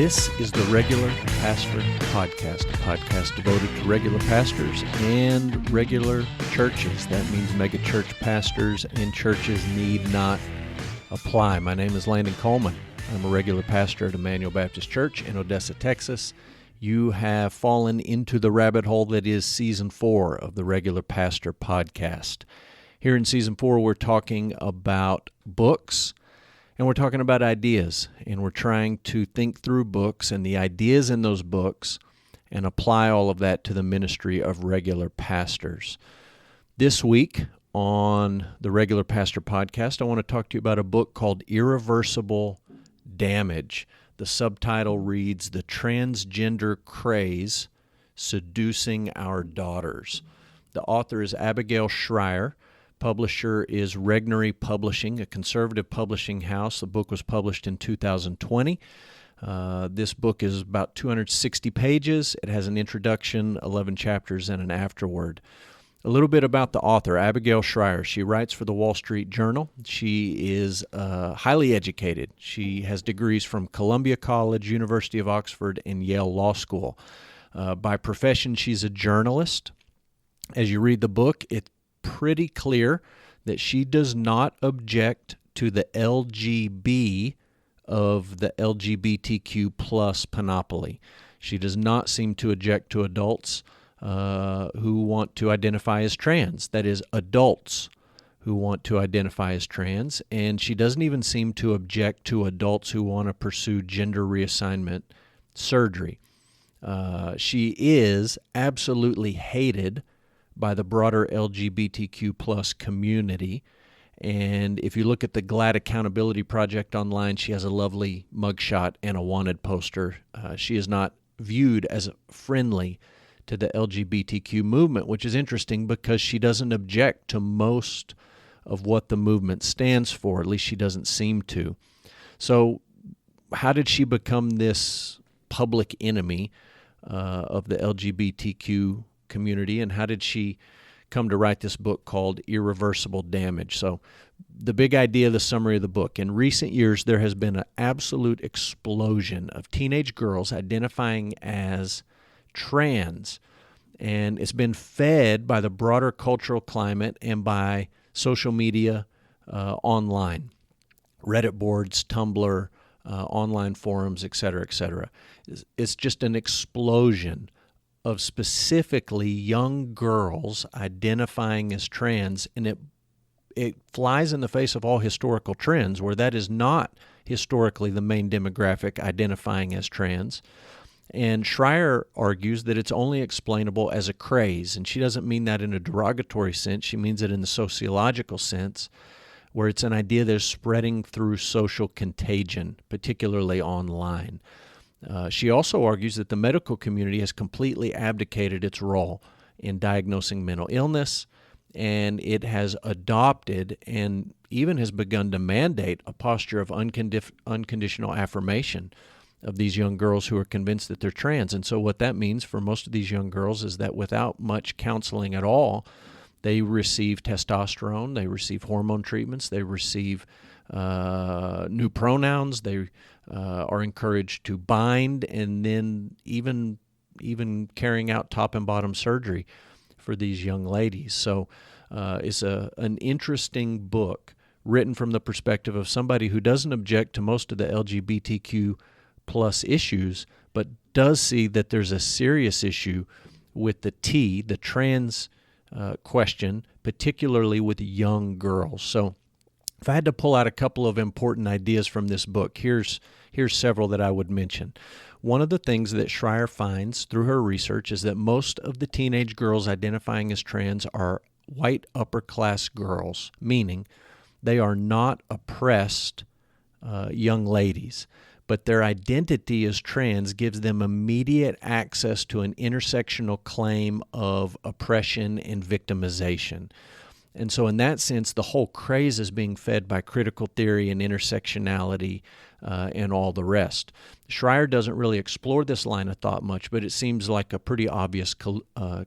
This is the Regular Pastor Podcast, a podcast devoted to regular pastors and regular churches. That means mega church pastors and churches need not apply. My name is Landon Coleman. I'm a regular pastor at Emmanuel Baptist Church in Odessa, Texas. You have fallen into the rabbit hole that is Season 4 of the Regular Pastor Podcast. Here in Season 4, we're talking about books, and we're talking about ideas, and we're trying to think through books and the ideas in those books and apply all of that to the ministry of regular pastors. This week on the Regular Pastor Podcast, I want to talk to you about a book called Irreversible Damage. The subtitle reads, The Transgender Craze Seducing Our Daughters. The author is Abigail Schrier. Publisher is Regnery Publishing, a conservative publishing house. The book was published in 2020. This book is about 260 pages. It has an introduction, 11 chapters, and an afterword. A little bit about the author, Abigail Schrier. She writes for the Wall Street Journal. She is highly educated. She has degrees from Columbia College, University of Oxford, and Yale Law School. By profession, she's a journalist. As you read the book, it's pretty clear that she does not object to the LGB of the LGBTQ plus panoply. She does not seem to object to adults who want to identify as trans. That is, adults who want to identify as trans. And she doesn't even seem to object to adults who want to pursue gender reassignment surgery. She is absolutely hated by the broader LGBTQ plus community. And if you look at the GLAAD Accountability Project online, she has a lovely mugshot and a wanted poster. She is not viewed as friendly to the LGBTQ movement, which is interesting because she doesn't object to most of what the movement stands for. At least she doesn't seem to. So how did she become this public enemy of the LGBTQ community, and how did she come to write this book called Irreversible Damage? So the big idea, the summary of the book: in recent years, there has been an absolute explosion of teenage girls identifying as trans, and it's been fed by the broader cultural climate and by social media online, Reddit boards, Tumblr, online forums, etc., etc. It's just an explosion of specifically young girls identifying as trans, and it flies in the face of all historical trends where that is not historically the main demographic identifying as trans. And Schrier argues that it's only explainable as a craze, and she doesn't mean that in a derogatory sense. She means it in the sociological sense, where it's an idea that is spreading through social contagion, particularly online. She also argues that the medical community has completely abdicated its role in diagnosing mental illness, and it has adopted and even has begun to mandate a posture of unconditional affirmation of these young girls who are convinced that they're trans. And so what that means for most of these young girls is that without much counseling at all, they receive testosterone, they receive hormone treatments, they receive new pronouns, they are encouraged to bind, and then even carrying out top and bottom surgery for these young ladies. So it's an interesting book written from the perspective of somebody who doesn't object to most of the LGBTQ plus issues, but does see that there's a serious issue with the trans question, particularly with young girls. So if I had to pull out a couple of important ideas from this book, here's several that I would mention. One of the things that Schrier finds through her research is that most of the teenage girls identifying as trans are white upper-class girls, meaning they are not oppressed young ladies, but their identity as trans gives them immediate access to an intersectional claim of oppression and victimization. And so in that sense, the whole craze is being fed by critical theory and intersectionality and all the rest. Schrier doesn't really explore this line of thought much, but it seems like a pretty obvious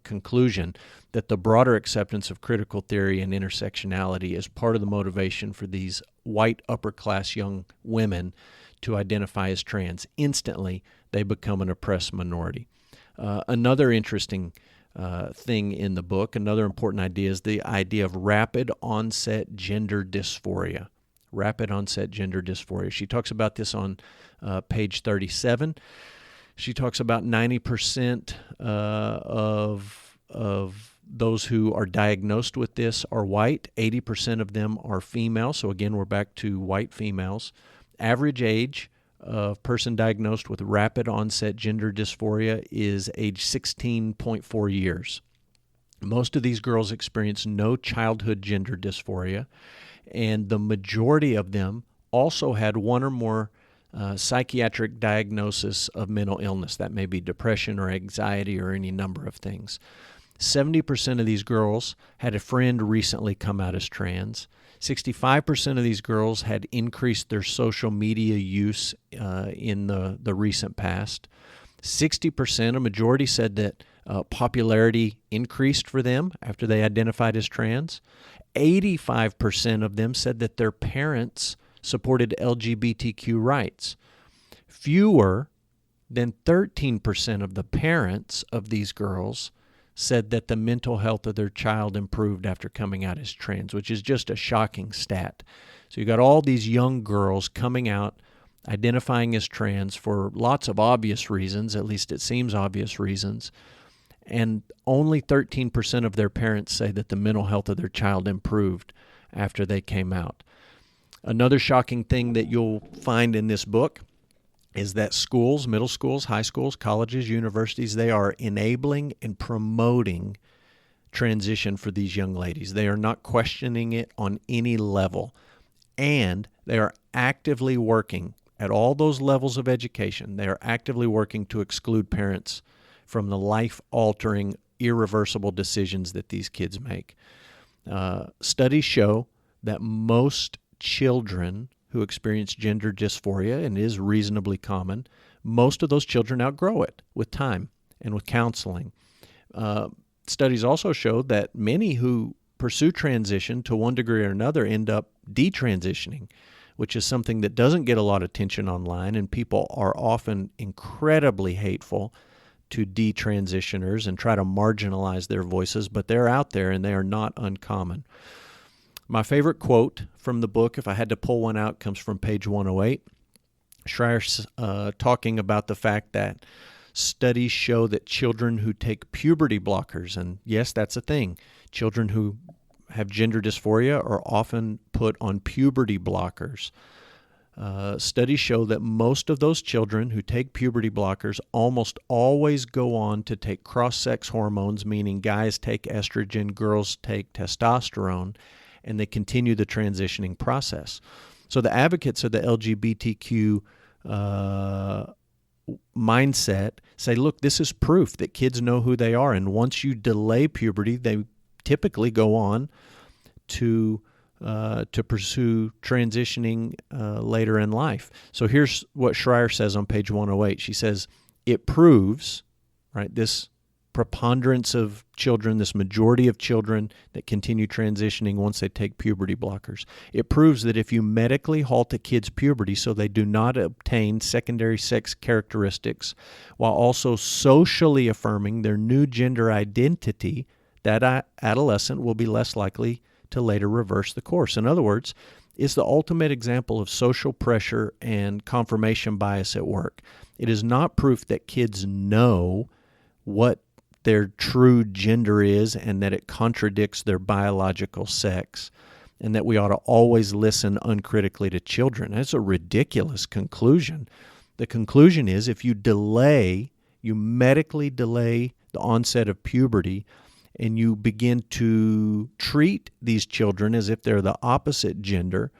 conclusion that the broader acceptance of critical theory and intersectionality is part of the motivation for these white upper-class young women to identify as trans. Instantly, they become an oppressed minority. Another interesting thing in the book, another important idea, is the idea of rapid onset gender dysphoria. Rapid onset gender dysphoria. She talks about this on page 37. She talks about 90% of those who are diagnosed with this are white. 80% of them are female. So again, we're back to white females. Average age of person diagnosed with rapid onset gender dysphoria is age 16.4 years. Most of these girls experience no childhood gender dysphoria, and the majority of them also had one or more psychiatric diagnosis of mental illness. That may be depression or anxiety or any number of things. 70% of these girls had a friend recently come out as trans. 65% of these girls had increased their social media use in the recent past. 60%, a majority, said that popularity increased for them after they identified as trans. 85% of them said that their parents supported LGBTQ rights. Fewer than 13% of the parents of these girls said that the mental health of their child improved after coming out as trans, which is just a shocking stat. So you got all these young girls coming out, identifying as trans for lots of obvious reasons, at least it seems obvious reasons, and only 13% of their parents say that the mental health of their child improved after they came out. Another shocking thing that you'll find in this book is that schools, middle schools, high schools, colleges, universities, they are enabling and promoting transition for these young ladies. They are not questioning it on any level. And they are actively working at all those levels of education. They are actively working to exclude parents from the life-altering, irreversible decisions that these kids make. Studies show that most children who experience gender dysphoria, and it is reasonably common, most of those children outgrow it with time and with counseling. Studies also show that many who pursue transition to one degree or another end up detransitioning, which is something that doesn't get a lot of attention online, and people are often incredibly hateful to detransitioners and try to marginalize their voices, but they're out there and they are not uncommon. My favorite quote from the book, if I had to pull one out, comes from page 108. Schrier's talking about the fact that studies show that children who take puberty blockers, and yes, that's a thing, children who have gender dysphoria are often put on puberty blockers. Studies show that most of those children who take puberty blockers almost always go on to take cross-sex hormones, meaning guys take estrogen, girls take testosterone, and they continue the transitioning process. So the advocates of the LGBTQ mindset say, look, this is proof that kids know who they are, and once you delay puberty, they typically go on to pursue transitioning later in life. So here's what Schrier says on page 108. She says, it proves, right, this preponderance of children, this majority of children that continue transitioning once they take puberty blockers. It proves that if you medically halt a kid's puberty so they do not obtain secondary sex characteristics while also socially affirming their new gender identity, that adolescent will be less likely to later reverse the course. In other words, it's the ultimate example of social pressure and confirmation bias at work. It is not proof that kids know what their true gender is and that it contradicts their biological sex, and that we ought to always listen uncritically to children. That's a ridiculous conclusion. The conclusion is if you medically delay the onset of puberty, and you begin to treat these children as if they're the opposite gender,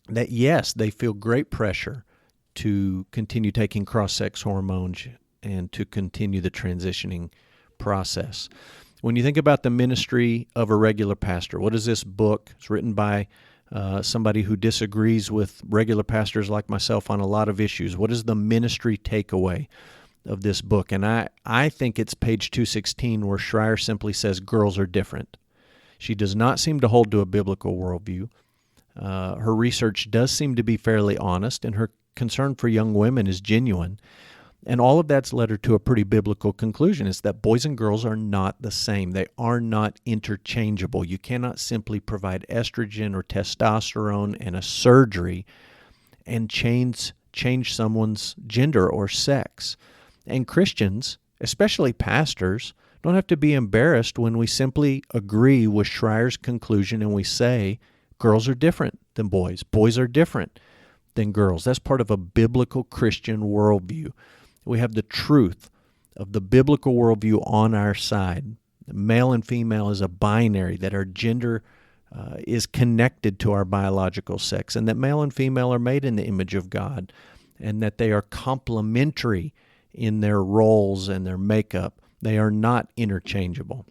that yes, they feel great pressure to continue taking cross-sex hormones and to continue the transitioning process. When you think about the ministry of a regular pastor, what is this book? It's written by somebody who disagrees with regular pastors like myself on a lot of issues. What is the ministry takeaway of this book? And I think it's page 216 where Schrier simply says girls are different. She does not seem to hold to a biblical worldview. Her research does seem to be fairly honest, and her concern for young women is genuine. And all of that's led her to a pretty biblical conclusion, is that boys and girls are not the same. They are not interchangeable. You cannot simply provide estrogen or testosterone and a surgery and change someone's gender or sex. And Christians, especially pastors, don't have to be embarrassed when we simply agree with Schrier's conclusion and we say girls are different than boys. Boys are different than girls. That's part of a biblical Christian worldview. We have the truth of the biblical worldview on our side. Male and female is a binary, that our gender is connected to our biological sex, and that male and female are made in the image of God, and that they are complementary in their roles and their makeup. They are not interchangeable.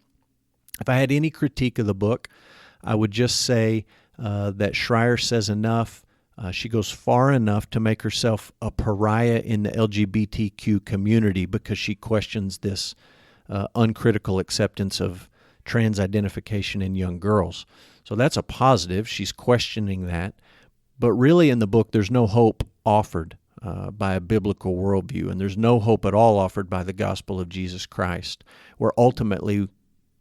If I had any critique of the book, I would just say that Schrier says enough. She goes far enough to make herself a pariah in the LGBTQ community because she questions this uncritical acceptance of trans identification in young girls. So that's a positive. She's questioning that. But really in the book, there's no hope offered by a biblical worldview, and there's no hope at all offered by the gospel of Jesus Christ, where ultimately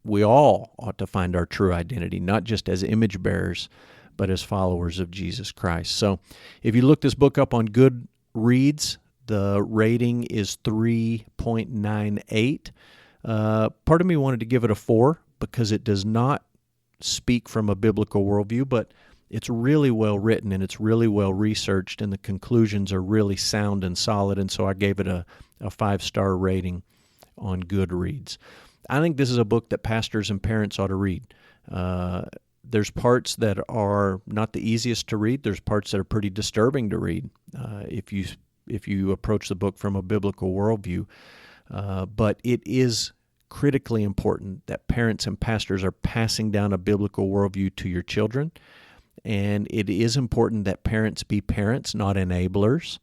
we all ought to find our true identity, not just as image bearers, but as followers of Jesus Christ. So if you look this book up on Goodreads, the rating is 3.98. Part of me wanted to give it a 4 because it does not speak from a biblical worldview, but it's really well written and it's really well researched, and the conclusions are really sound and solid, and so I gave it a 5-star rating on Goodreads. I think this is a book that pastors and parents ought to read. There's parts that are not the easiest to read. There's parts that are pretty disturbing to read if you approach the book from a biblical worldview. But it is critically important that parents and pastors are passing down a biblical worldview to your children. And it is important that parents be parents, not enablers.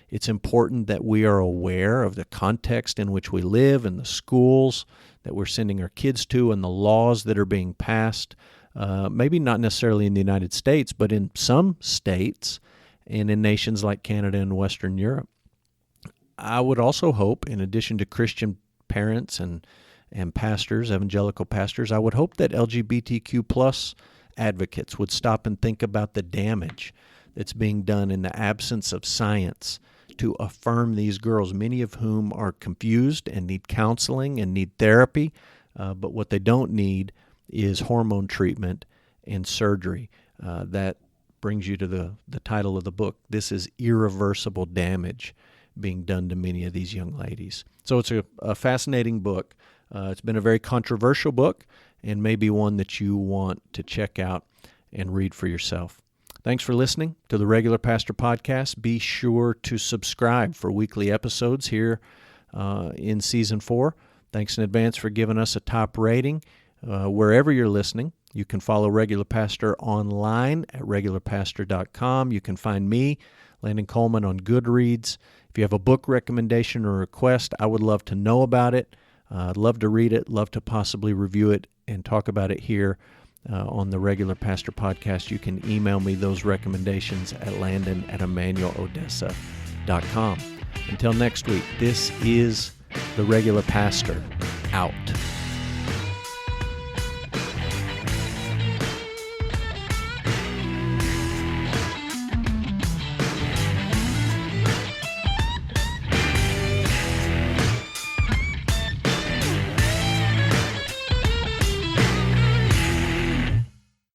It's important that we are aware of the context in which we live and the schools that we're sending our kids to and the laws that are being passed. Maybe not necessarily in the United States, but in some states and in nations like Canada and Western Europe. I would also hope, in addition to Christian parents and pastors, evangelical pastors, I would hope that LGBTQ plus advocates would stop and think about the damage that's being done in the absence of science to affirm these girls, many of whom are confused and need counseling and need therapy, but what they don't need is hormone treatment and surgery. That brings you to the title of the book. This is Irreversible Damage being done to many of these young ladies. So it's a fascinating book. It's been a very controversial book and maybe one that you want to check out and read for yourself. Thanks for listening to the Regular Pastor Podcast. Be sure to subscribe for weekly episodes here in Season 4. Thanks in advance for giving us a top rating. Wherever you're listening, you can follow Regular Pastor online at regularpastor.com. You can find me, Landon Coleman, on Goodreads. If you have a book recommendation or request, I would love to know about it. I'd love to read it, love to possibly review it and talk about it here on the Regular Pastor Podcast. You can email me those recommendations at landon@emmanuelodessa.com. Until next week, this is the Regular Pastor, out.